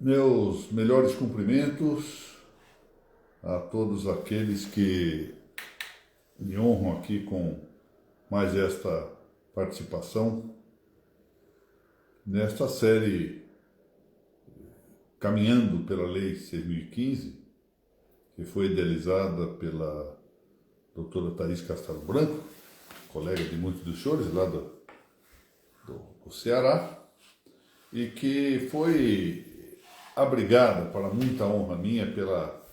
Meus melhores cumprimentos a todos aqueles que me honram aqui com mais esta participação nesta série Caminhando pela Lei 6.015, que foi idealizada pela doutora Thaís Castelo Branco, colega de muitos dos senhores lá do Ceará, e que foi abrigada, para muita honra minha, pela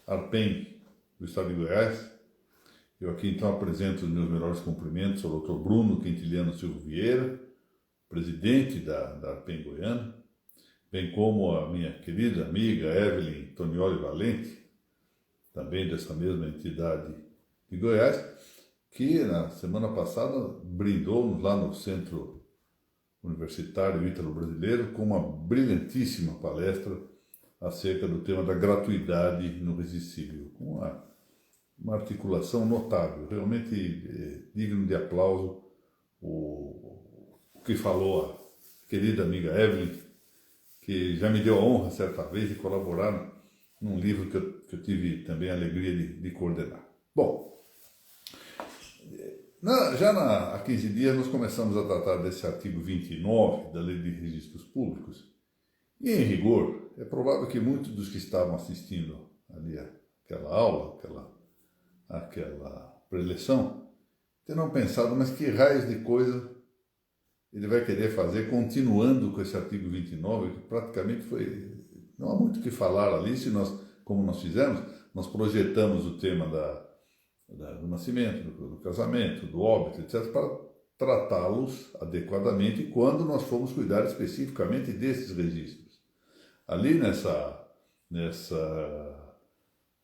ARPEN do Estado de Goiás. Eu aqui então apresento os meus melhores cumprimentos ao Dr. Bruno Quintiliano Silva Vieira, presidente da ARPEN Goiana, bem como a minha querida amiga Evelyn Tonioli Valente, também dessa mesma entidade de Goiás, que na semana passada brindou-nos lá no Centro Universitário Ítalo-Brasileiro com uma brilhantíssima palestra acerca do tema da gratuidade no registro civil, com uma articulação notável, realmente digno de aplauso o que falou a querida amiga Evelyn, que já me deu a honra certa vez de colaborar num livro que eu tive também a alegria de coordenar. Bom, há 15 dias nós começamos a tratar desse artigo 29 da Lei de Registros Públicos e, em rigor, é provável que muitos dos que estavam assistindo ali aquela aula, aquela preleção, terão pensado, mas que raios de coisa ele vai querer fazer continuando com esse artigo 29, que praticamente foi... Não há muito o que falar ali, como nós fizemos, nós projetamos o tema do nascimento, do casamento, do óbito, etc., para tratá-los adequadamente quando nós formos cuidar especificamente desses registros. Ali nessa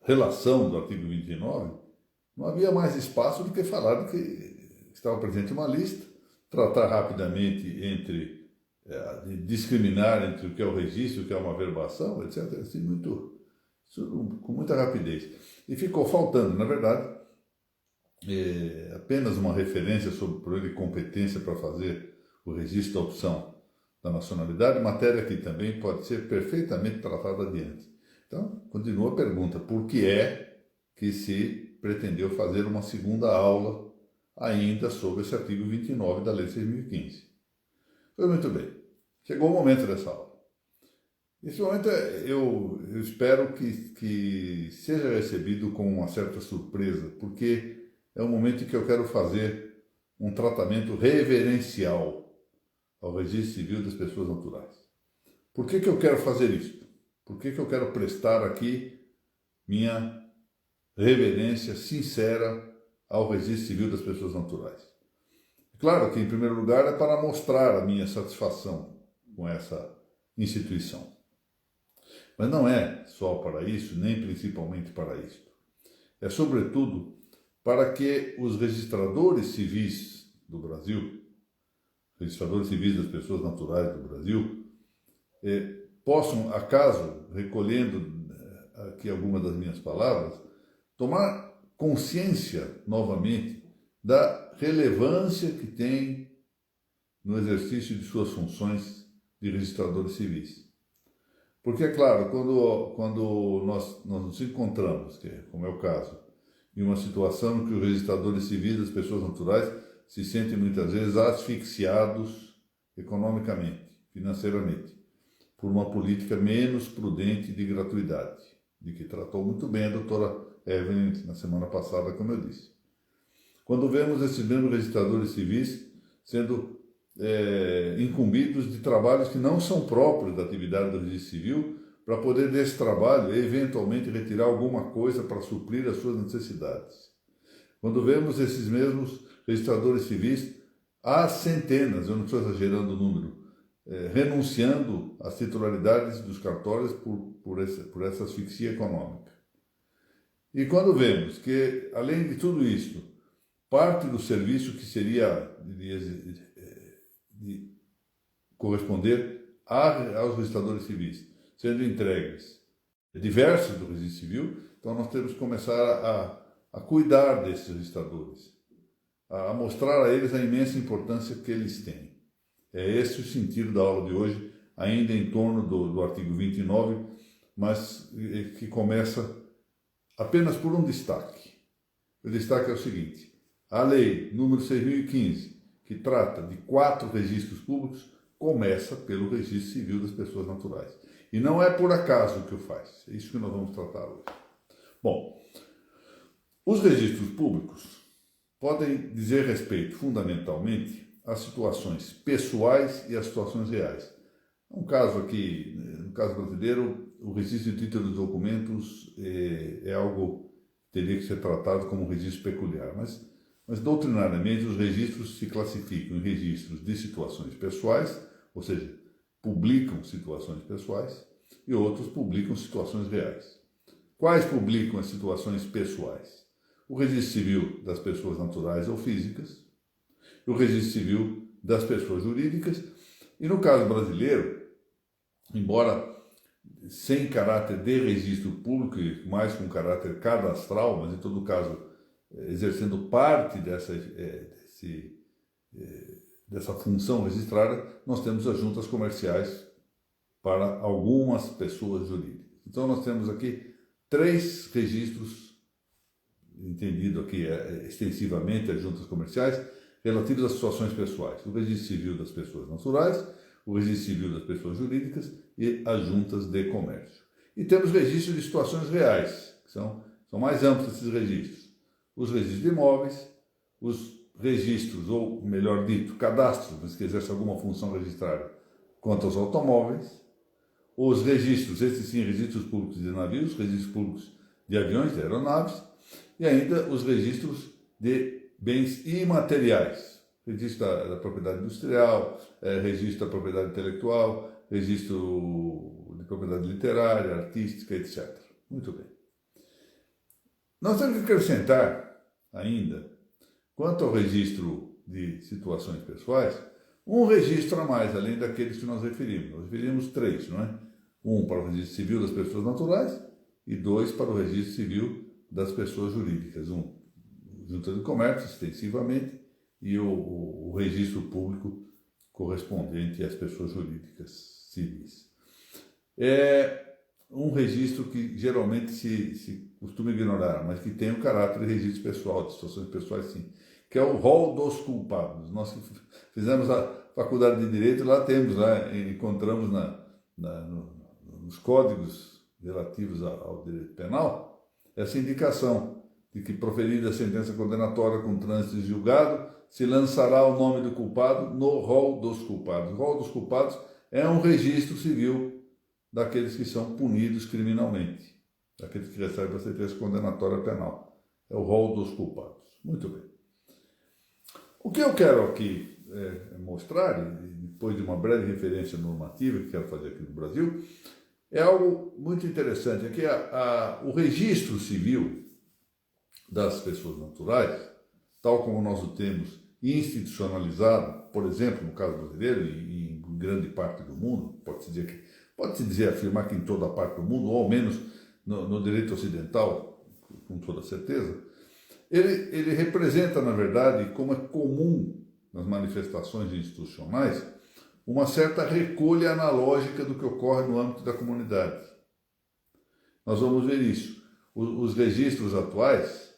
relação do artigo 29, não havia mais espaço do que falar do que estava presente uma lista, tratar rapidamente de discriminar entre o que é o registro e o que é uma verbação, etc., assim, com muita rapidez. E ficou faltando, na verdade, apenas uma referência sobre o período de competência para fazer o registro da opção da nacionalidade, matéria que também pode ser perfeitamente tratada adiante. Então, continua a pergunta, por que é que se pretendeu fazer uma segunda aula ainda sobre esse artigo 29 da Lei 6.015? Foi muito bem. Chegou o momento dessa aula. Esse momento eu espero que seja recebido com uma certa surpresa, porque é um momento em que eu quero fazer um tratamento reverencial ao registro civil das pessoas naturais. Por que eu quero fazer isso? Por que eu quero prestar aqui minha reverência sincera ao registro civil das pessoas naturais? Claro que, em primeiro lugar, é para mostrar a minha satisfação com essa instituição. Mas não é só para isso, nem principalmente para isso. É, sobretudo, para que os registradores civis do Brasil, registradores civis das pessoas naturais do Brasil, possam, acaso, recolhendo aqui algumas das minhas palavras, tomar consciência novamente da relevância que tem no exercício de suas funções de registradores civis. Porque, é claro, quando nós nos encontramos, como é o caso, em uma situação em que os registradores civis das pessoas naturais se sentem muitas vezes asfixiados economicamente, financeiramente, por uma política menos prudente de gratuidade, de que tratou muito bem a doutora Evelyn na semana passada, como eu disse. Quando vemos esses mesmos registradores civis sendo incumbidos de trabalhos que não são próprios da atividade do registro civil, para poder desse trabalho eventualmente retirar alguma coisa para suprir as suas necessidades. Quando vemos esses mesmos registradores civis, há centenas, eu não estou exagerando o número, renunciando às titularidades dos cartórios por essa asfixia econômica. E quando vemos que, além de tudo isso, parte do serviço que seria de corresponder aos registradores civis, sendo entregues diversos do registro civil, então nós temos que começar a cuidar desses registradores, a mostrar a eles a imensa importância que eles têm. É esse o sentido da aula de hoje, ainda em torno do artigo 29, mas que começa apenas por um destaque. O destaque é o seguinte: a lei número 6.015, que trata de 4 registros públicos, começa pelo registro civil das pessoas naturais. E não é por acaso que o faz. É isso que nós vamos tratar hoje. Bom, os registros públicos podem dizer respeito, fundamentalmente, às situações pessoais e às situações reais. Um caso aqui, no caso brasileiro, o registro de títulos de documentos é algo que teria que ser tratado como um registro peculiar, mas doutrinariamente os registros se classificam em registros de situações pessoais, ou seja, publicam situações pessoais, e outros publicam situações reais. Quais publicam as situações pessoais? O registro civil das pessoas naturais ou físicas, o registro civil das pessoas jurídicas, e no caso brasileiro, embora sem caráter de registro público, e mais com caráter cadastral, mas em todo caso exercendo parte dessa função registrada, nós temos as juntas comerciais para algumas pessoas jurídicas. Então nós temos aqui 3 registros, entendido aqui extensivamente as juntas comerciais, relativos às situações pessoais. O registro civil das pessoas naturais, o registro civil das pessoas jurídicas e as juntas de comércio. E temos registros de situações reais, que são mais amplos esses registros. Os registros de imóveis, os registros, ou melhor dito, cadastros, mas que exercem alguma função registrada quanto aos automóveis, os registros, esses sim, registros públicos de navios, registros públicos de aviões, de aeronaves, e ainda os registros de bens imateriais, registro da propriedade industrial, registro da propriedade intelectual, registro de propriedade literária, artística, etc. Muito bem. Nós temos que acrescentar ainda, quanto ao registro de situações pessoais, um registro a mais, além daqueles que nós referimos. Nós referimos 3, não é? 1 para o registro civil das pessoas naturais e 2 para o registro civil das pessoas jurídicas. Junta de comércio, extensivamente, e o registro público correspondente às pessoas jurídicas civis. É um registro que geralmente se costuma ignorar, mas que tem o caráter de registro pessoal, de situações pessoais sim, que é o rol dos culpados. Nós fizemos a faculdade de Direito, lá encontramos nos códigos relativos ao direito penal, essa indicação de que, proferida a sentença condenatória com trânsito de julgado, se lançará o nome do culpado no rol dos culpados. O rol dos culpados é um registro civil daqueles que são punidos criminalmente, daqueles que recebem a sentença condenatória penal. É o rol dos culpados. Muito bem. O que eu quero aqui mostrar, e depois de uma breve referência normativa que quero fazer aqui no Brasil, é algo muito interessante. Aqui o registro civil das pessoas naturais, tal como nós o temos institucionalizado, por exemplo, no caso brasileiro e em grande parte do mundo, pode-se dizer, afirmar que em toda a parte do mundo, ou ao menos no direito ocidental, com toda certeza, ele representa, na verdade, como é comum nas manifestações institucionais, uma certa recolha analógica do que ocorre no âmbito da comunidade. Nós vamos ver isso. Os registros atuais,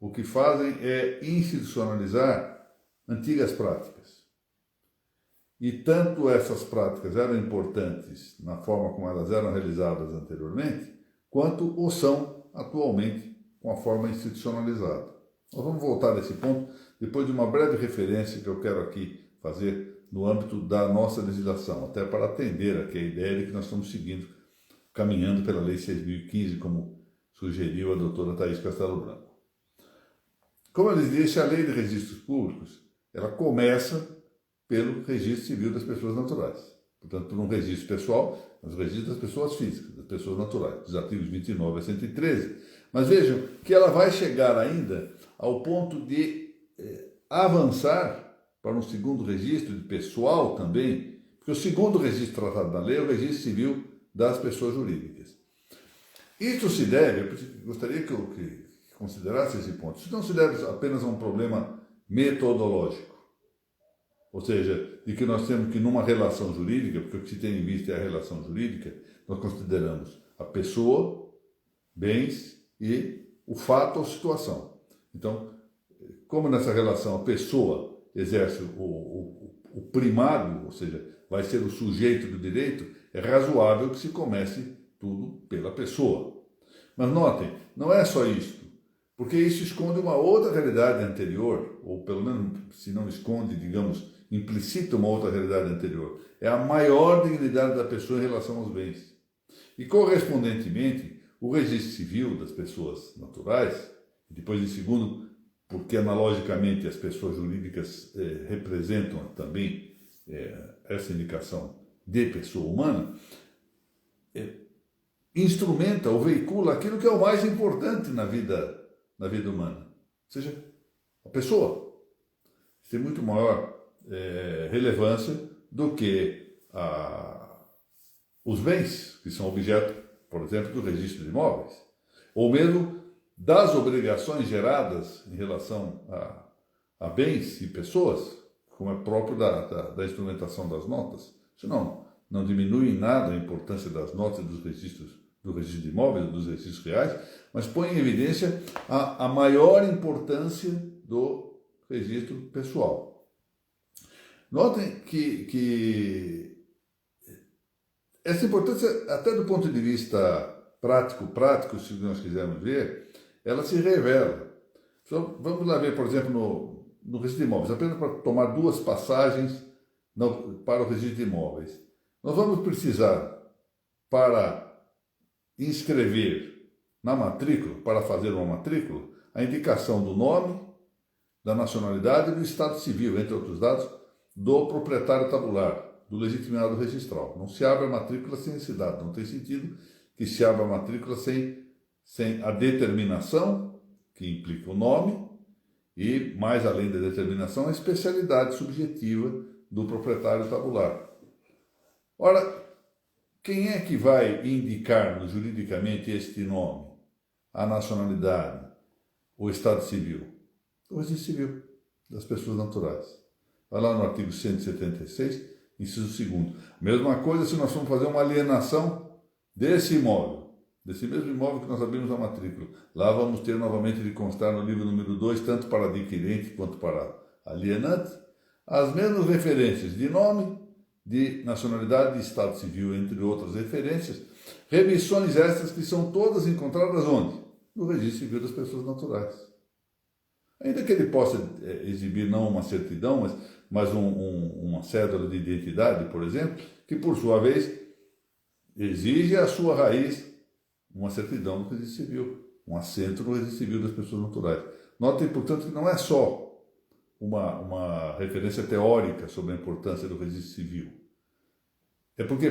o que fazem é institucionalizar antigas práticas. E tanto essas práticas eram importantes na forma como elas eram realizadas anteriormente, quanto o são atualmente com a forma institucionalizada. Nós vamos voltar a esse ponto depois de uma breve referência que eu quero aqui fazer no âmbito da nossa legislação, até para atender aqui a ideia de que nós estamos caminhando pela Lei 6.015, como sugeriu a doutora Thaís Castelo Branco. Como eu lhes disse, a Lei de Registros Públicos, ela começa pelo registro civil das pessoas naturais. Portanto, por um registro pessoal, mas o registro das pessoas físicas, das pessoas naturais, dos artigos 29 a 113. Mas vejam que ela vai chegar ainda ao ponto de avançar para um segundo registro de pessoal também, porque o segundo registro tratado na lei é o registro civil das pessoas jurídicas. Isso se deve, eu gostaria que eu considerasse esse ponto, isso não se deve apenas a um problema metodológico. ou seja, de que nós temos que numa relação jurídica, porque o que se tem em vista é a relação jurídica, nós consideramos a pessoa, bens e o fato ou situação. Então, como nessa relação a pessoa exerce o primado, ou seja, vai ser o sujeito do direito, é razoável que se comece tudo pela pessoa. Mas notem, não é só isto, porque isso esconde uma outra realidade anterior, ou pelo menos, se não esconde, digamos, implicita uma outra realidade anterior. É a maior dignidade da pessoa em relação aos bens. E, correspondentemente, o registro civil das pessoas naturais, depois em segundo, porque analogicamente as pessoas jurídicas representam também essa indicação de pessoa humana, instrumenta ou veicula aquilo que é o mais importante na vida humana, ou seja, a pessoa. Tem muito maior relevância do que os bens, que são objeto, por exemplo, do registro de imóveis, ou mesmo das obrigações geradas em relação a bens e pessoas, como é próprio da instrumentação das notas. Isso não diminui em nada a importância das notas e dos registros, do registro de imóveis, dos registros reais, mas põe em evidência a maior importância do registro pessoal. Notem que essa importância, até do ponto de vista prático, se nós quisermos ver, ela se revela. Então, vamos lá ver, por exemplo, no registro de imóveis, apenas para tomar duas passagens para o registro de imóveis. Nós vamos precisar, para inscrever na matrícula, para fazer uma matrícula, a indicação do nome, da nacionalidade e do estado civil, entre outros dados, do proprietário tabular, do legitimado registral. Não se abre a matrícula sem esse dado, não tem sentido que se abra a matrícula sem a determinação, que implica o nome, e, mais além da determinação, a especialidade subjetiva do proprietário tabular. Ora, quem é que vai indicar juridicamente este nome, a nacionalidade, o estado civil? O registro civil das pessoas naturais. Vai lá no artigo 176, inciso 2º. Mesma coisa se nós formos fazer uma alienação desse imóvel, desse mesmo imóvel que nós abrimos a matrícula. Lá vamos ter novamente de constar no livro número 2, tanto para adquirente quanto para alienante, as mesmas referências de nome, de nacionalidade, de estado civil, entre outras referências, remissões estas que são todas encontradas onde? No registro civil das pessoas naturais. Ainda que ele possa exibir não uma certidão, mas uma cédula de identidade, por exemplo, que por sua vez exige a sua raiz uma certidão no registro civil, um assento no registro civil das pessoas naturais. Notem, portanto, que não é só uma referência teórica sobre a importância do registro civil. É porque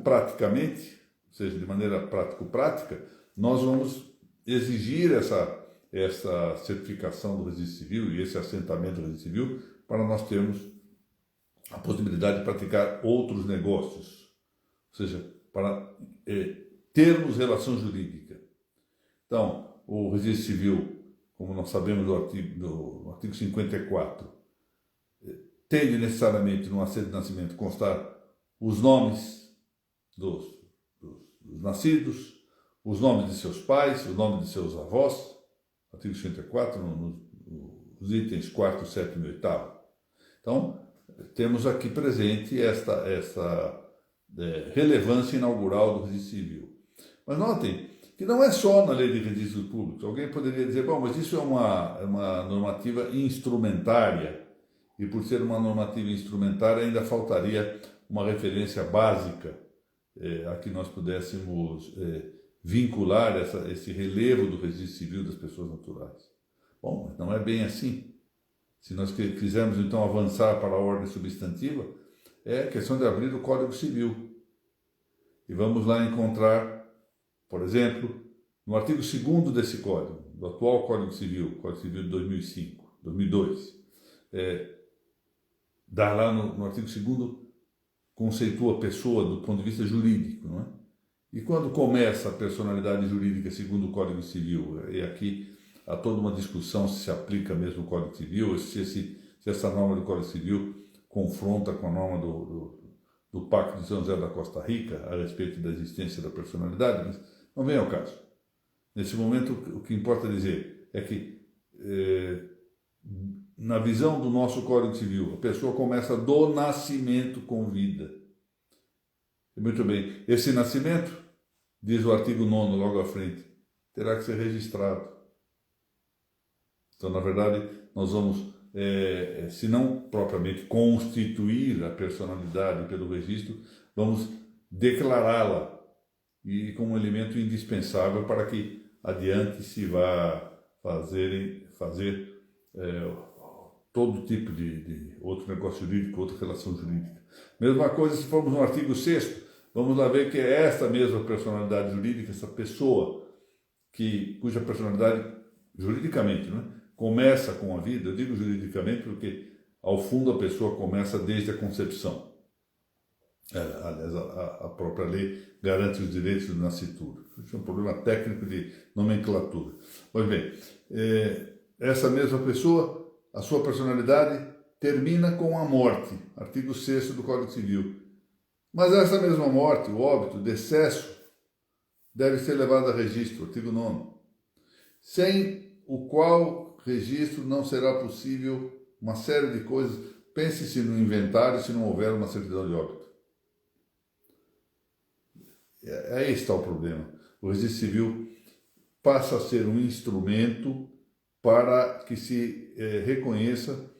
praticamente, ou seja, de maneira prática, nós vamos exigir essa certificação do registro civil e esse assentamento do registro civil para nós termos a possibilidade de praticar outros negócios, ou seja, para termos relação jurídica. Então, o registro civil, como nós sabemos do artigo 54, tem de necessariamente no assento de nascimento constar os nomes dos nascidos, os nomes de seus pais, os nomes de seus avós, artigo 54, nos itens 4º, 7º e 8º. Então, temos aqui presente esta relevância inaugural do registro civil. Mas notem que não é só na lei de registros públicos. Alguém poderia dizer, bom, mas isso é uma normativa instrumentária, e por ser uma normativa instrumentária ainda faltaria uma referência básica a que nós pudéssemos vincular esse relevo do registro civil das pessoas naturais. Bom, mas não é bem assim. Se nós quisermos então avançar para a ordem substantiva, é questão de abrir o Código Civil. E vamos lá encontrar, por exemplo, no artigo 2º desse Código, do atual Código Civil de 2002, dá lá no artigo 2º, conceitua a pessoa do ponto de vista jurídico, não é? E quando começa a personalidade jurídica segundo o Código Civil, e aqui há toda uma discussão se aplica mesmo o Código Civil, se se essa norma do Código Civil confronta com a norma do Pacto de São José da Costa Rica a respeito da existência da personalidade, mas não vem ao caso. Nesse momento, o que importa dizer é que, na visão do nosso Código Civil, a pessoa começa do nascimento com vida. E muito bem, esse nascimento, diz o artigo 9º logo à frente, terá que ser registrado. Então, na verdade, nós vamos, se não propriamente constituir a personalidade pelo registro, vamos declará-la e como um elemento indispensável para que adiante se vá fazer todo tipo de outro negócio jurídico, outra relação jurídica. Mesma coisa se formos no artigo 6º, vamos lá ver que é esta mesma personalidade jurídica, essa pessoa cuja personalidade, juridicamente, né, começa com a vida. Eu digo juridicamente porque, ao fundo, a pessoa começa desde a concepção. Aliás, a própria lei garante os direitos do nascituro. Isso é um problema técnico de nomenclatura. Pois bem, essa mesma pessoa, a sua personalidade termina com a morte, artigo 6º do Código Civil. Mas essa mesma morte, o óbito, o decesso, deve ser levado a registro, artigo 9º, sem o qual registro não será possível uma série de coisas. Pense-se no inventário se não houver uma certidão de óbito. Aí está o problema. O registro civil passa a ser um instrumento para que se reconheça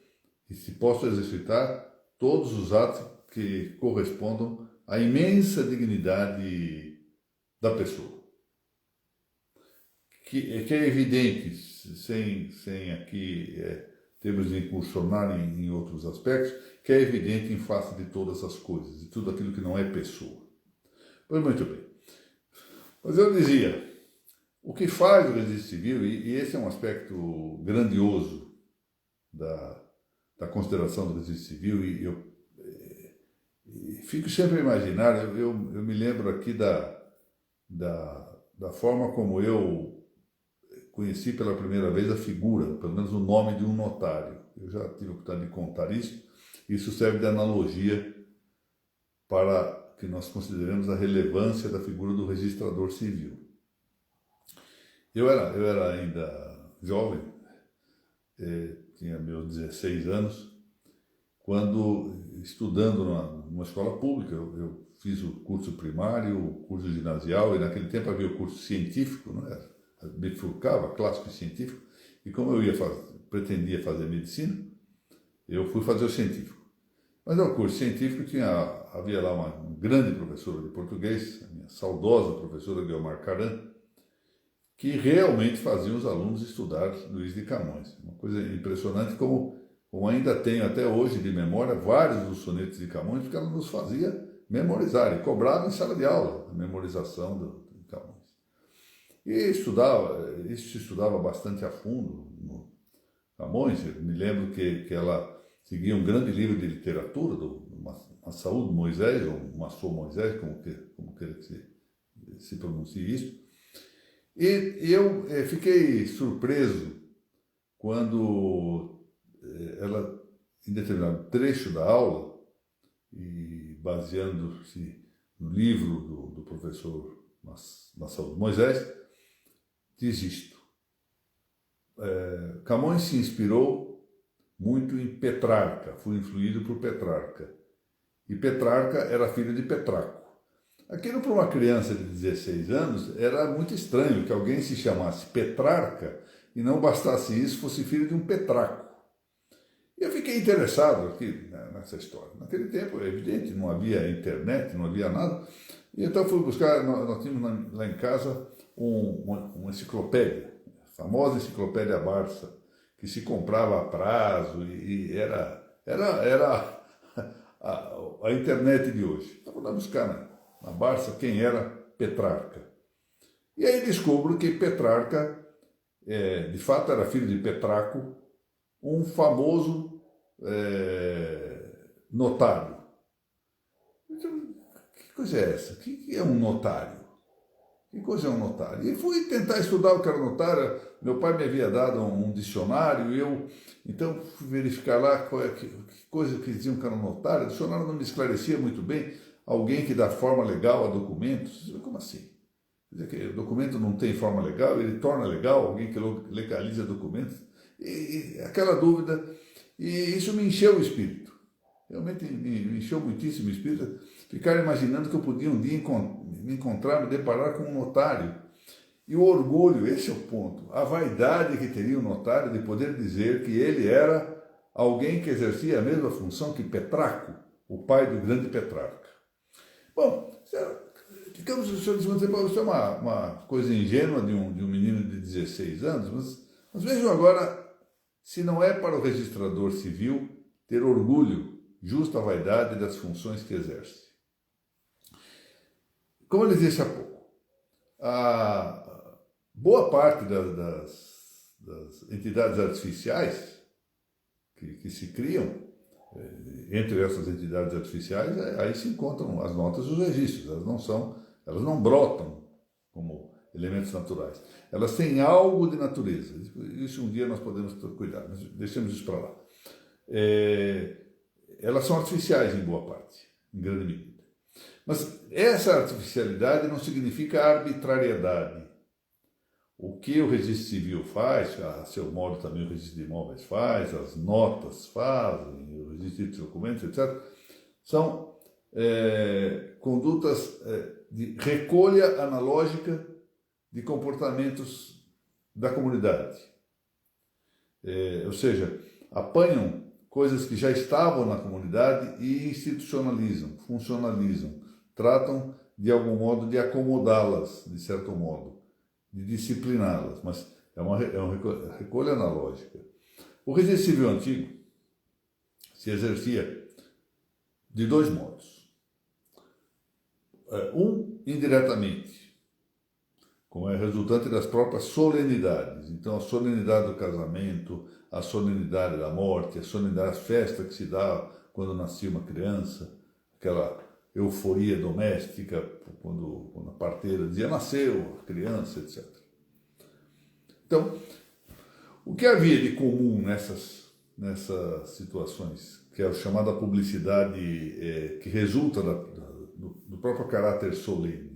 e se possa exercitar todos os atos que correspondam à imensa dignidade da pessoa. Que é evidente, sem aqui termos de incursionar em outros aspectos, que é evidente em face de todas as coisas, de tudo aquilo que não é pessoa. Pois muito bem. Mas eu dizia, o que faz o registro civil, e esse é um aspecto grandioso da consideração do registro civil, e eu fico sempre a imaginar, eu me lembro aqui da forma como eu conheci pela primeira vez a figura, pelo menos o nome de um notário. Eu já tive a oportunidade de contar isso. Isso serve de analogia para que nós consideremos a relevância da figura do registrador civil. Eu era ainda jovem, tinha meus 16 anos, quando, estudando numa escola pública, eu fiz o curso primário, o curso ginasial, e naquele tempo havia o curso científico, não era? Bifurcava, clássico e científico, e como eu pretendia fazer medicina, eu fui fazer o científico. Mas no curso científico havia lá uma grande professora de português, a minha saudosa professora Guilmar Caran, que realmente fazia os alunos estudar Luís de Camões. Uma coisa impressionante, como ainda tenho até hoje de memória vários dos sonetos de Camões, porque ela nos fazia memorizar, e cobrava em sala de aula a memorização de Camões. E isso se estudava bastante a fundo no Camões. Eu me lembro que ela seguia um grande livro de literatura, do Massaú Moisés, ou Massou Moisés, como quer que se pronuncie isso. E eu fiquei surpreso quando ela, em determinado trecho da aula, e baseando-se no livro do professor Massaú Moisés, diz isto. Camões se inspirou muito em Petrarca, foi influído por Petrarca. E Petrarca era filho de Petraco. Aquilo para uma criança de 16 anos era muito estranho que alguém se chamasse Petrarca e não bastasse isso, fosse filho de um Petraco. E eu fiquei interessado aqui nessa história. Naquele tempo, é evidente, não havia internet, não havia nada. E então fui buscar, nós tínhamos lá em casa uma enciclopédia, a famosa enciclopédia Barça, que se comprava a prazo e era a internet de hoje. Então vou lá buscar na Barça quem era Petrarca. E aí descubro que Petrarca, de fato, era filho de Petraco, um famoso notário. Então, que coisa é essa? O que é um notário? Que coisa é um notário? E fui tentar estudar o que era notário. Meu pai me havia dado um dicionário e eu, então, fui verificar lá que coisa que diziam que era um notário. O dicionário não me esclarecia muito bem. Alguém que dá forma legal a documentos. Como assim? Quer dizer que o documento não tem forma legal, ele torna legal alguém que legaliza documentos. E aquela dúvida, e isso me encheu o espírito. Realmente me encheu muitíssimo o espírito. Ficar imaginando que eu podia um dia me encontrar, me deparar com um notário. E o orgulho, esse é o ponto. A vaidade que teria o notário de poder dizer que ele era alguém que exercia a mesma função que Petraco, o pai do grande Petrarca. Bom, digamos, o senhor diz, isso é uma coisa ingênua de um menino de 16 anos, mas vejam agora, se não é para o registrador civil ter orgulho, justa vaidade das funções que exerce. Como eu disse há pouco, a boa parte das entidades artificiais que se criam, entre essas entidades artificiais, aí se encontram as notas e os registros. Elas não brotam como elementos naturais. Elas têm algo de natureza. Isso um dia nós podemos cuidar, mas deixemos isso para lá. Elas são artificiais em boa parte, em grande medida. Mas essa artificialidade não significa arbitrariedade. O que o registro civil faz, a seu modo também o registro de imóveis faz, as notas fazem, o registro de documentos, etc., são condutas de recolha analógica de comportamentos da comunidade. Ou seja, apanham coisas que já estavam na comunidade e institucionalizam, funcionalizam, tratam de algum modo de acomodá-las, de certo modo, de discipliná-las, mas é uma recolha analógica. O registro civil antigo se exercia de dois modos. Indiretamente, como é resultante das próprias solenidades. Então, a solenidade do casamento, a solenidade da morte, a solenidade da festa que se dá quando nascia uma criança, aquela euforia doméstica, quando a parteira dizia nasceu a criança, etc. Então, o que havia de comum nessas situações, que é a chamada publicidade que resulta do próprio caráter solene?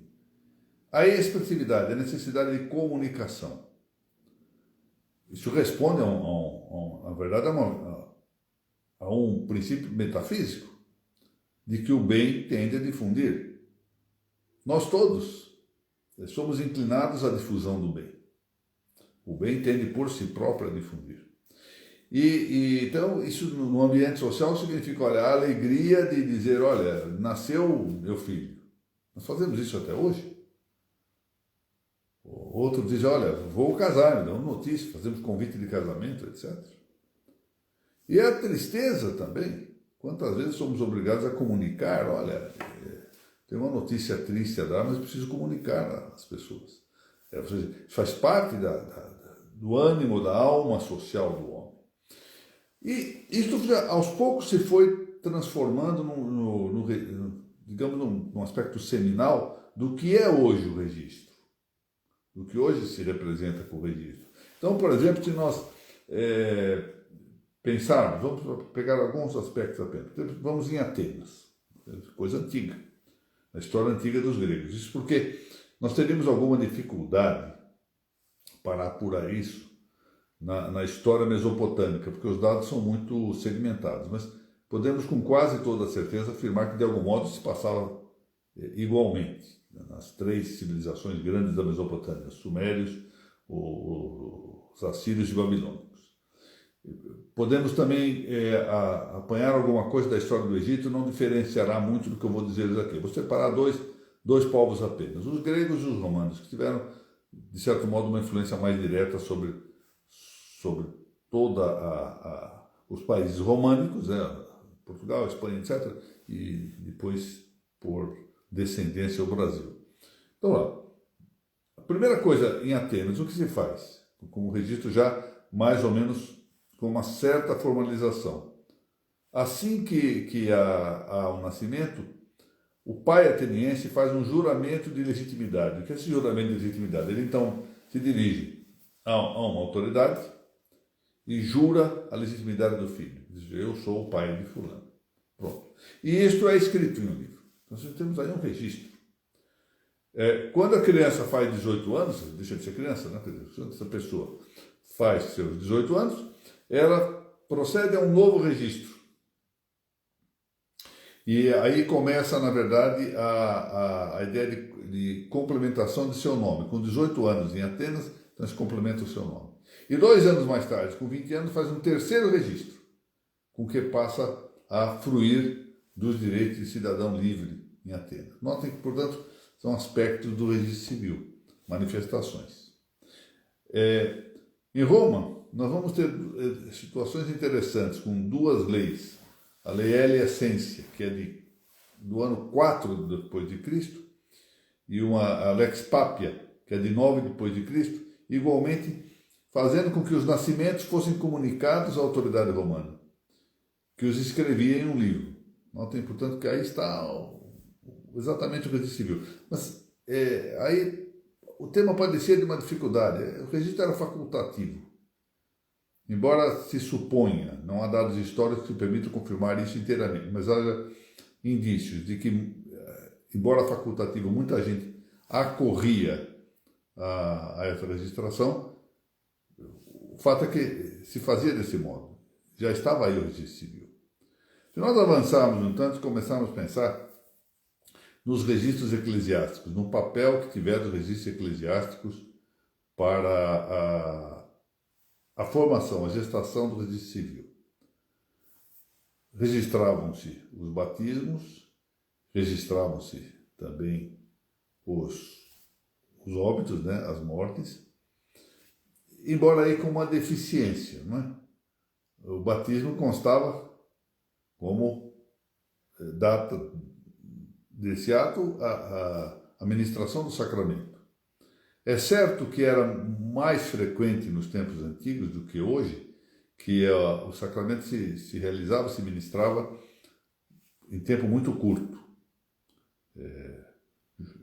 A expressividade, a necessidade de comunicação. Isso responde, na verdade, a um princípio metafísico de que o bem tende a difundir. Nós todos somos inclinados à difusão do bem. O bem tende por si próprio a difundir. Então, isso no ambiente social significa, olha, a alegria de dizer, olha, nasceu meu filho. Nós fazemos isso até hoje. Outro diz, olha, vou casar, me dão notícia, fazemos convite de casamento, etc. E a tristeza também. Quantas vezes somos obrigados a comunicar, olha, tem uma notícia triste a dar, mas eu preciso comunicar às pessoas. Isso faz parte do ânimo, da alma social do homem. E isso aos poucos se foi transformando digamos, num aspecto seminal do que é hoje o registro, do que hoje se representa com o registro. Então, por exemplo, se nós pensarmos, vamos pegar alguns aspectos apenas, vamos em Atenas, coisa antiga, a história antiga dos gregos. Isso porque nós teríamos alguma dificuldade para apurar isso na história mesopotâmica, porque os dados são muito segmentados, mas podemos com quase toda certeza afirmar que de algum modo se passava igualmente nas três civilizações grandes da Mesopotâmia, os sumérios, os assírios e babilônicos. Podemos também apanhar alguma coisa da história do Egito, não diferenciará muito do que eu vou dizer aqui. Vou separar dois povos apenas, os gregos e os romanos, que tiveram, de certo modo, uma influência mais direta sobre todos os países românicos, Portugal, Espanha, etc., e depois, por descendência, o Brasil. Então, lá, a primeira coisa em Atenas, o que se faz? Com o registro já mais ou menos com uma certa formalização. Assim que há o nascimento, o pai ateniense faz um juramento de legitimidade. O que é esse juramento de legitimidade? Ele então se dirige a uma autoridade e jura a legitimidade do filho. Diz: eu sou o pai de fulano. Pronto. E isto é escrito em um livro. Então nós temos aí um registro. Quando a criança faz 18 anos, deixa de ser criança, né? Quando essa pessoa faz seus 18 anos, ela procede a um novo registro. E aí começa, na verdade, a ideia de complementação de seu nome. Com 18 anos em Atenas, então se complementa o seu nome. E 2 anos mais tarde, com 20 anos, faz um terceiro registro, com que passa a fruir dos direitos de cidadão livre em Atenas. Notem que, portanto, são aspectos do registro civil, manifestações. Em Roma, nós vamos ter situações interessantes com 2 leis. A Lei Aelia Sensia, que é do ano 4 depois de Cristo, e a Lex Papia, que é de 9 depois de Cristo, igualmente fazendo com que os nascimentos fossem comunicados à autoridade romana, que os escrevia em um livro. Notem, portanto, que aí está exatamente o registro civil. Mas aí o tema pode ser de uma dificuldade. O registro era facultativo. Embora se suponha, não há dados históricos que permitam confirmar isso inteiramente, mas há indícios de que, embora facultativo, muita gente acorria a essa registração. O fato é que se fazia desse modo. Já estava aí o registro civil. Se nós avançarmos um tanto, começarmos a pensar nos registros eclesiásticos, no papel que tiveram os registros eclesiásticos para a formação, a gestação do registro civil. Registravam-se os batismos, registravam-se também os óbitos, né, as mortes, embora aí com uma deficiência, não é? O batismo constava como data desse ato a ministração do sacramento. É certo que era mais frequente nos tempos antigos do que hoje, que o sacramento se realizava, se ministrava em tempo muito curto.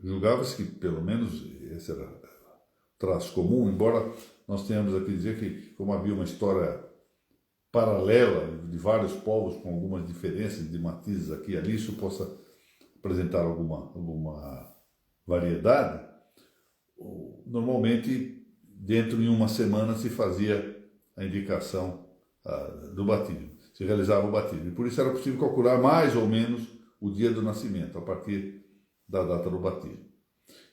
Julgava-se que, pelo menos, esse era o traço comum, embora nós tenhamos aqui dizer que, como havia uma história paralela de vários povos com algumas diferenças de matizes aqui e ali, isso possa apresentar alguma variedade. Normalmente, dentro de uma semana, se fazia a indicação do batismo, se realizava o batismo. E por isso era possível calcular mais ou menos o dia do nascimento, a partir da data do batismo.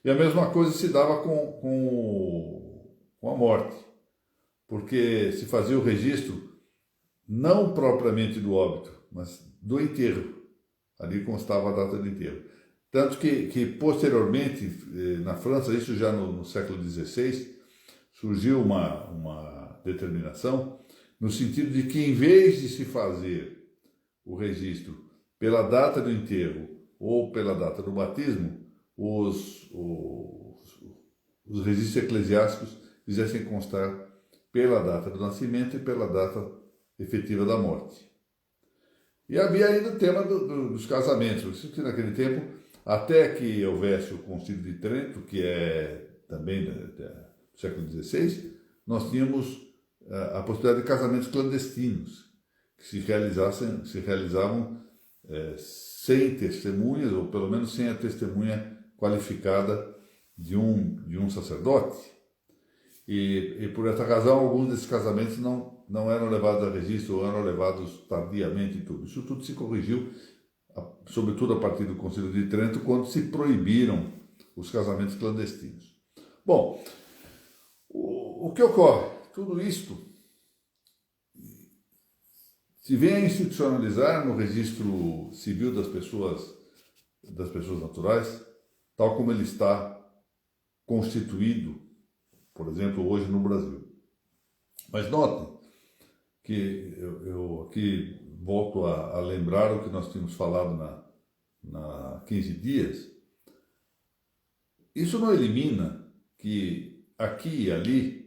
E a mesma coisa se dava com a morte, porque se fazia o registro não propriamente do óbito, mas do enterro. Ali constava a data do enterro. Tanto que posteriormente, na França, isso já no século XVI, surgiu uma determinação no sentido de que, em vez de se fazer o registro pela data do enterro ou pela data do batismo, os registros eclesiásticos fizessem constar pela data do nascimento e pela data efetiva da morte. E havia ainda o tema dos casamentos, que naquele tempo, até que houvesse o Concílio de Trento, que é também do século XVI, nós tínhamos a possibilidade de casamentos clandestinos, que se realizavam sem testemunhas, ou pelo menos sem a testemunha qualificada de um sacerdote. E por essa razão, alguns desses casamentos não eram levados a registro, ou eram levados tardiamente e tudo. Isso tudo se corrigiu, sobretudo a partir do Concílio de Trento, quando se proibiram os casamentos clandestinos. Bom, o que ocorre? Tudo isto se vem a institucionalizar no registro civil das pessoas naturais, tal como ele está constituído, por exemplo, hoje no Brasil. Mas notem que eu aqui volto a lembrar o que nós tínhamos falado na 15 dias. Isso não elimina que aqui e ali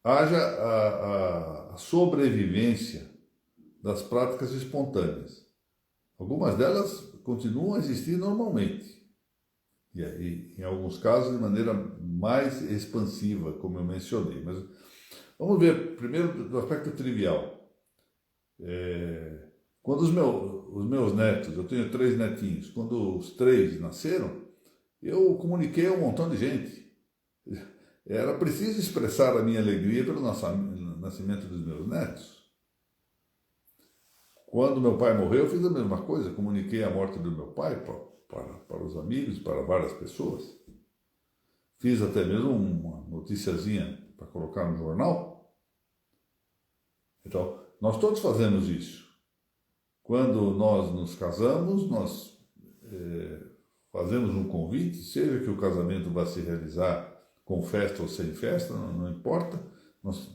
haja a sobrevivência das práticas espontâneas. Algumas delas continuam a existir normalmente. E aí, em alguns casos, de maneira mais expansiva, como eu mencionei. Mas vamos ver primeiro do aspecto trivial. Quando os meus netos, eu tenho 3 netinhos, quando os 3 nasceram, eu comuniquei a um montão de gente. Era preciso expressar a minha alegria pelo nascimento dos meus netos. Quando meu pai morreu, eu fiz a mesma coisa, comuniquei a morte do meu pai para os amigos, para várias pessoas. Fiz até mesmo uma noticiazinha para colocar no jornal. Então, nós todos fazemos isso. Quando nós nos casamos, nós fazemos um convite, seja que o casamento vá se realizar com festa ou sem festa, não importa, nós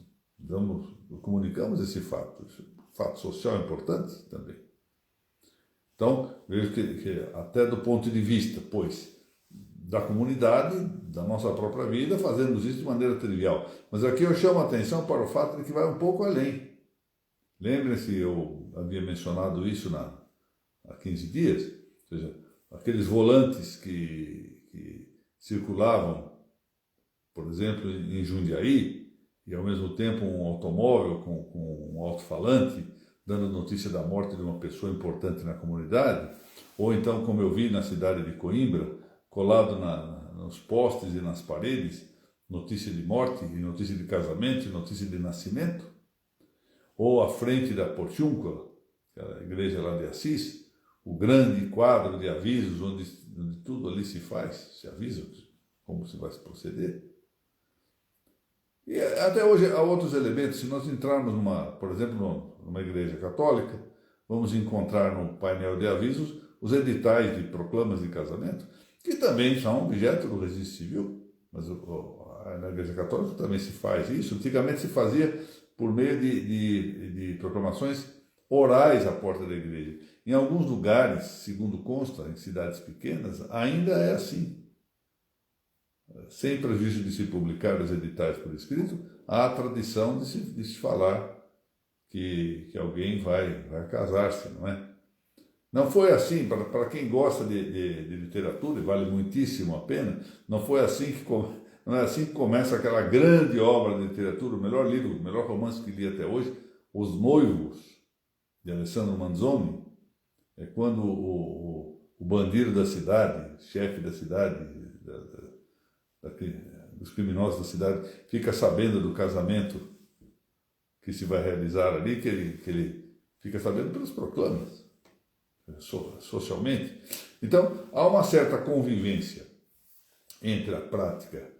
comunicamos esse fato. Fato social importante também. Então, vejo que até do ponto de vista, pois, da comunidade, da nossa própria vida, fazemos isso de maneira trivial. Mas aqui eu chamo a atenção para o fato de que vai um pouco além. Lembrem-se, eu havia mencionado isso há 15 dias, ou seja, aqueles volantes que circulavam, por exemplo, em Jundiaí, e ao mesmo tempo um automóvel com um alto-falante dando notícia da morte de uma pessoa importante na comunidade, ou então, como eu vi na cidade de Coimbra, colado nos postes e nas paredes, notícia de morte, e notícia de casamento, e notícia de nascimento, ou à frente da Porciúncula, aquela igreja lá de Assis, o grande quadro de avisos onde tudo ali se faz, se avisa como se vai se proceder. E até hoje há outros elementos. Se nós entrarmos, por exemplo, numa igreja católica, vamos encontrar no painel de avisos os editais de proclamas de casamento, que também são objeto do registro civil. Mas na igreja católica também se faz isso. Antigamente se fazia por meio de proclamações orais à porta da igreja. Em alguns lugares, segundo consta, em cidades pequenas, ainda é assim. Sem prejuízo de se publicar os editais por escrito, há a tradição de se falar que alguém vai casar-se, não é? Não foi assim, para quem gosta de literatura, e vale muitíssimo a pena, não é assim que começa aquela grande obra de literatura, o melhor livro, o melhor romance que li até hoje, Os Noivos, de Alessandro Manzoni. É quando o bandido da cidade, chefe da cidade, dos criminosos da cidade, fica sabendo do casamento que se vai realizar ali, que ele fica sabendo pelos proclamas, socialmente. Então, há uma certa convivência entre a prática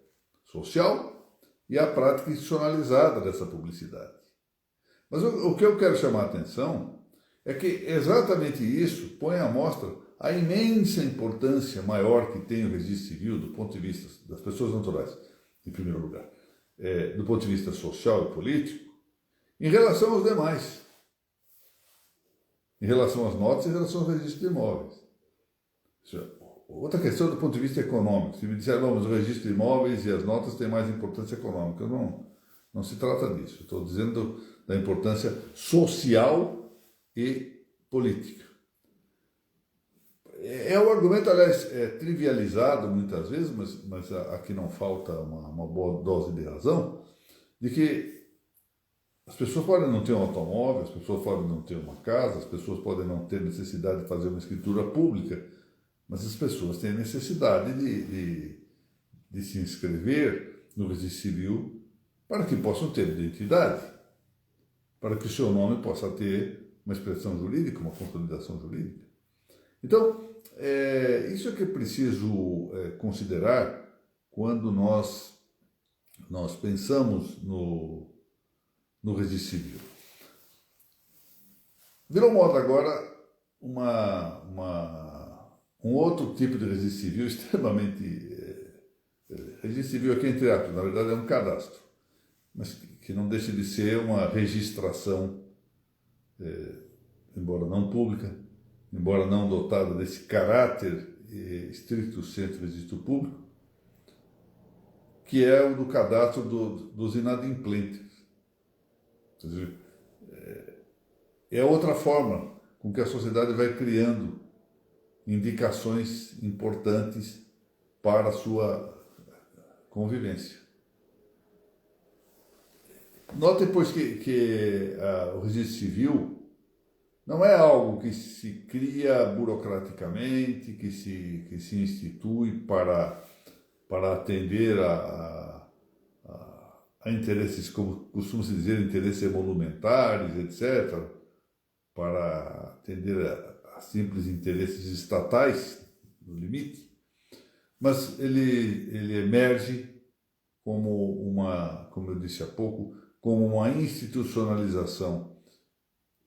social e a prática institucionalizada dessa publicidade. Mas o que eu quero chamar a atenção é que exatamente isso põe à mostra a imensa importância maior que tem o registro civil do ponto de vista das pessoas naturais, em primeiro lugar, do ponto de vista social e político, em relação aos demais, em relação às notas e em relação aos registros de imóveis. Outra questão do ponto de vista econômico, se me disser, não, mas o registro de imóveis e as notas têm mais importância econômica, não se trata disso, estou dizendo da importância social e política. É um argumento, aliás, trivializado muitas vezes, mas aqui não falta uma boa dose de razão, de que as pessoas podem não ter um automóvel, as pessoas podem não ter uma casa, as pessoas podem não ter necessidade de fazer uma escritura pública, mas as pessoas têm necessidade de se inscrever no registro civil para que possam ter identidade, para que o seu nome possa ter uma expressão jurídica, uma consolidação jurídica. Então, isso é que é preciso considerar quando nós pensamos no registro civil. Virou moda agora um outro tipo de registro civil extremamente... registro civil aqui entre aspas, na verdade é um cadastro, mas que não deixa de ser uma registração, embora não pública, embora não dotada desse caráter estricto sensu registro público, que é o do cadastro dos inadimplentes. É outra forma com que a sociedade vai criando indicações importantes para a sua convivência. Note, pois, que o registro civil não é algo que se cria burocraticamente, que se institui para atender a interesses, como costuma-se dizer, interesses emolumentares, etc., para atender a simples interesses estatais, no limite, mas ele emerge como eu disse há pouco, como uma institucionalização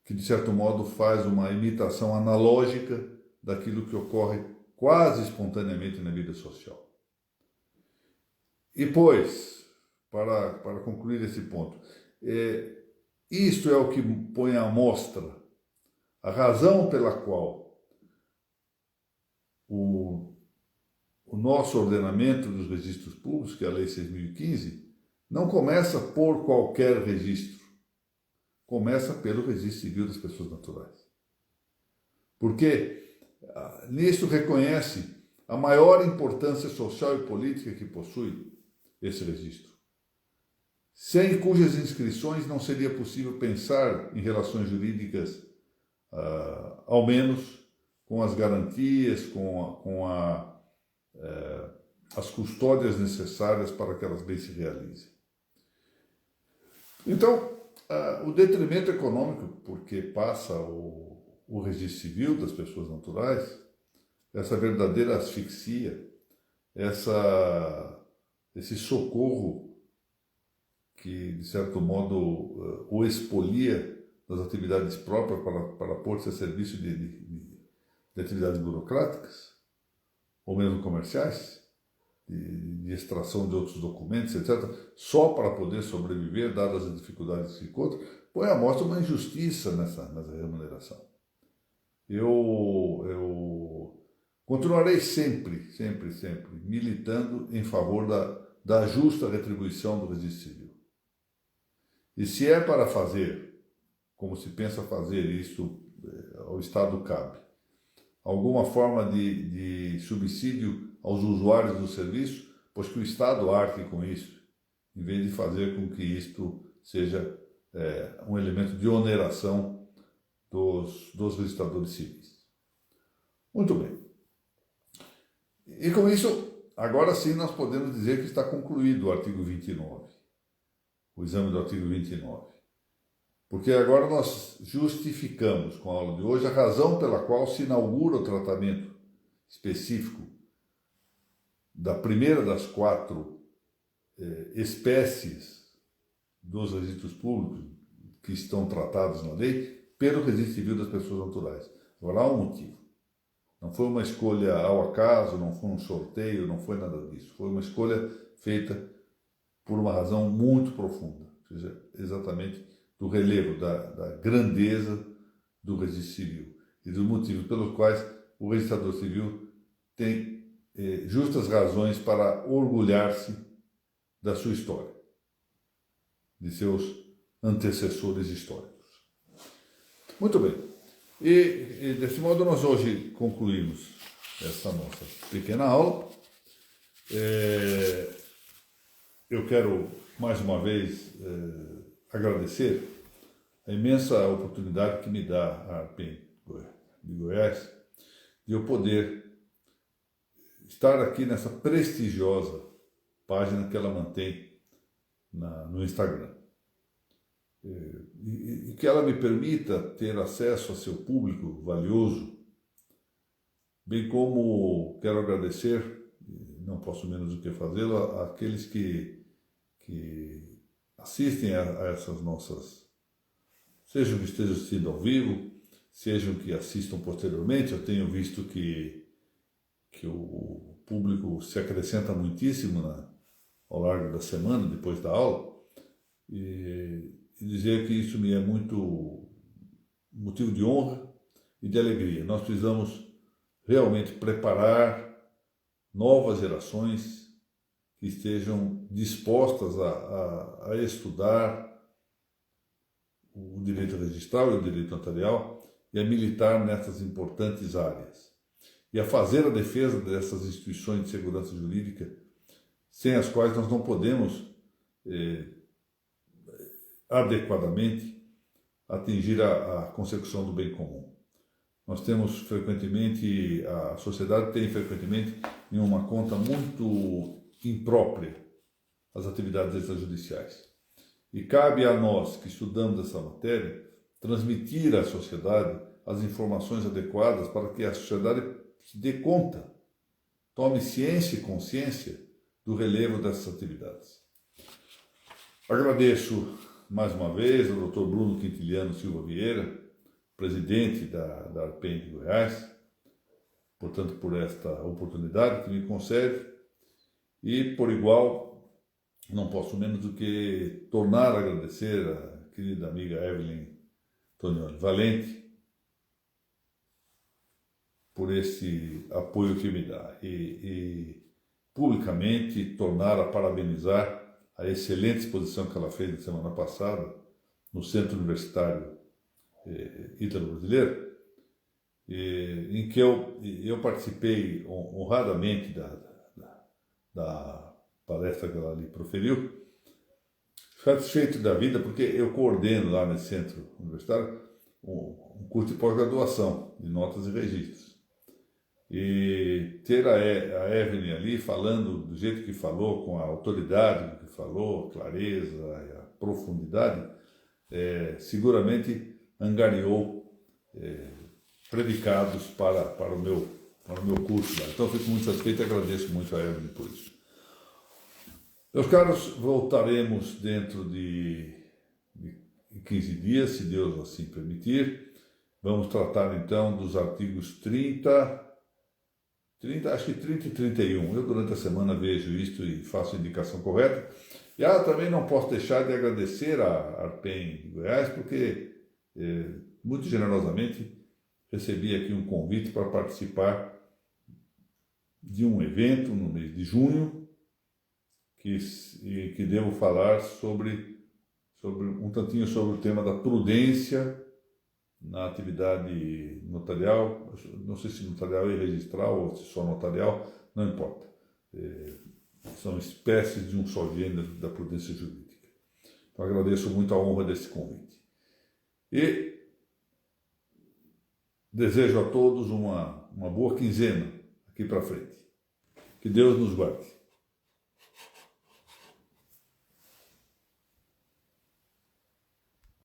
que, de certo modo, faz uma imitação analógica daquilo que ocorre quase espontaneamente na vida social. E, pois, para concluir esse ponto, isto é o que põe à mostra a razão pela qual o nosso ordenamento dos registros públicos, que é a Lei 6.015, não começa por qualquer registro, começa pelo registro civil das pessoas naturais. Porque nisso reconhece a maior importância social e política que possui esse registro, sem cujas inscrições não seria possível pensar em relações jurídicas, ao menos com as garantias, as custódias necessárias para que elas bem se realizem. Então, o detrimento econômico, porque passa o registro civil das pessoas naturais, essa verdadeira asfixia, esse socorro que, de certo modo, o expolia das atividades próprias para pôr-se a serviço de atividades burocráticas, ou mesmo comerciais, de extração de outros documentos, etc., só para poder sobreviver, dadas as dificuldades que encontra, põe à mostra uma injustiça nessa remuneração. Eu continuarei sempre militando em favor da justa retribuição do registro civil. E se é para fazer, como se pensa fazer isso, ao Estado cabe, alguma forma de subsídio aos usuários do serviço, pois que o Estado arque com isso, em vez de fazer com que isto seja um elemento de oneração dos registradores civis. Muito bem. E com isso, agora sim nós podemos dizer que está concluído o artigo 29, o exame do artigo 29. Porque agora nós justificamos com a aula de hoje a razão pela qual se inaugura o tratamento específico da primeira das 4 espécies dos registros públicos que estão tratados na lei pelo registro civil das pessoas naturais. Agora há um motivo. Não foi uma escolha ao acaso, não foi um sorteio, não foi nada disso. Foi uma escolha feita por uma razão muito profunda, ou seja, exatamente do relevo, da grandeza do registro civil e dos motivos pelos quais o registrador civil tem justas razões para orgulhar-se da sua história, de seus antecessores históricos. Muito bem. E desse modo nós hoje concluímos essa nossa pequena aula. Eu quero mais uma vez agradecer a imensa oportunidade que me dá a ARPEN de Goiás de eu poder estar aqui nessa prestigiosa página que ela mantém no Instagram. E que ela me permita ter acesso a seu público valioso, bem como quero agradecer, não posso menos do que fazê-lo, àqueles que assistem a essas nossas, sejam que estejam assistindo ao vivo, sejam que assistam posteriormente. Eu tenho visto que o público se acrescenta muitíssimo ao largo da semana, depois da aula, e dizer que isso me é muito motivo de honra e de alegria. Nós precisamos realmente preparar novas gerações que estejam dispostas a estudar o direito registral e o direito notarial e a militar nessas importantes áreas, e a fazer a defesa dessas instituições de segurança jurídica, sem as quais nós não podemos adequadamente atingir a consecução do bem comum. Nós temos frequentemente, a sociedade tem frequentemente em uma conta muito imprópria as atividades extrajudiciais. E cabe a nós, que estudamos essa matéria, transmitir à sociedade as informações adequadas para que a sociedade se dê conta, tome ciência e consciência do relevo dessas atividades. Agradeço mais uma vez ao Dr. Bruno Quintiliano Silva Vieira, presidente da ARPEN de Goiás, portanto, por esta oportunidade que me concede, e por igual, não posso menos do que tornar a agradecer a querida amiga Evelyn Tonioli Valente por esse apoio que me dá e publicamente tornar a parabenizar a excelente exposição que ela fez na semana passada no Centro Universitário Ítalo-Brasileiro, em que eu participei honradamente da palestra que ela ali proferiu, satisfeito da vida, porque eu coordeno lá nesse Centro Universitário um curso de pós-graduação de notas e registros. E ter a Evelyn ali falando do jeito que falou, com a autoridade do que falou, a clareza, a profundidade, seguramente angariou predicados para o meu curso lá. Então, fico muito satisfeito e agradeço muito a Evelyn por isso. Meus caros, voltaremos dentro de 15 dias, se Deus assim permitir. Vamos tratar então dos artigos 30, acho que 30 e 31. Eu durante a semana vejo isto e faço a indicação correta. E também não posso deixar de agradecer a ARPEN de Goiás, porque muito generosamente recebi aqui um convite para participar de um evento no mês de junho, que devo falar sobre um tantinho sobre o tema da prudência na atividade notarial, não sei se notarial e registral ou se só notarial, não importa. São espécies de um só gênero da prudência jurídica. Então agradeço muito a honra desse convite. E desejo a todos uma boa quinzena aqui para frente. Que Deus nos guarde.